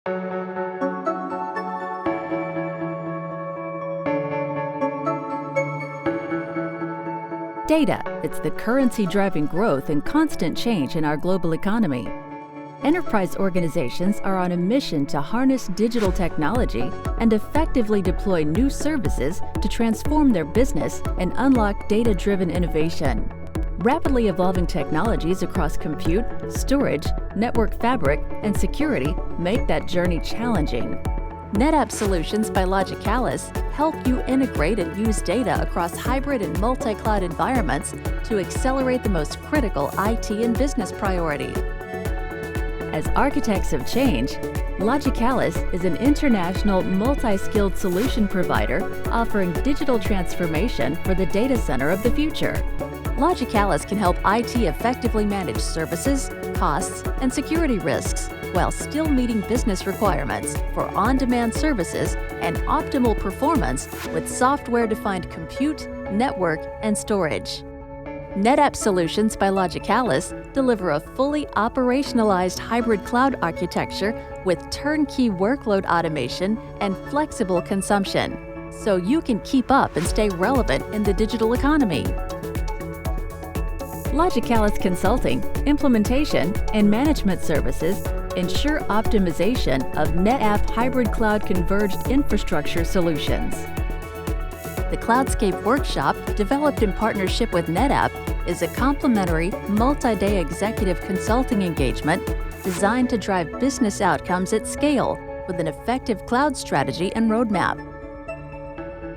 Data, it's the currency driving growth and constant change in our global economy. Enterprise organizations are on a mission to harness digital technology and effectively deploy new services to transform their business and unlock data-driven innovation. Rapidly evolving technologies across compute, storage, network fabric, and security make that journey challenging. NetApp Solutions by Logicalis help you integrate and use data across hybrid and multi-cloud environments to accelerate the most critical IT and business priority. As architects of change, Logicalis is an international multi-skilled solution provider offering digital transformation for the data center of the future. Logicalis can help IT effectively manage services, costs, and security risks while still meeting business requirements for on-demand services and optimal performance with software-defined compute, network, and storage. NetApp Solutions by Logicalis deliver a fully operationalized hybrid cloud architecture with turnkey workload automation and flexible consumption, so you can keep up and stay relevant in the digital economy. Logicalis consulting, implementation, and management services ensure optimization of NetApp hybrid cloud converged infrastructure solutions. The Cloudscape Workshop, developed in partnership with NetApp, is a complimentary, multi-day executive consulting engagement designed to drive business outcomes at scale with an effective cloud strategy and roadmap.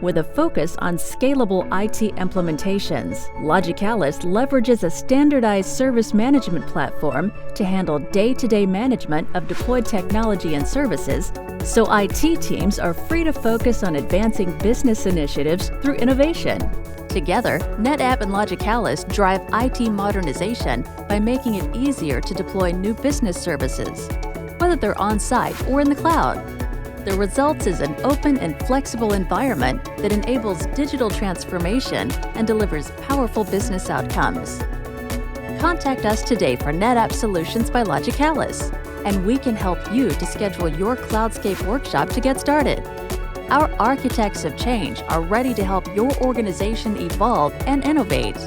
With a focus on scalable IT implementations, Logicalis leverages a standardized service management platform to handle day-to-day management of deployed technology and services, so IT teams are free to focus on advancing business initiatives through innovation. Together, NetApp and Logicalis drive IT modernization by making it easier to deploy new business services, whether they're on-site or in the cloud. The result is an open and flexible environment that enables digital transformation and delivers powerful business outcomes. Contact us today for NetApp Solutions by Logicalis, and we can help you to schedule your Cloudscape workshop to get started. Our architects of change are ready to help your organization evolve and innovate.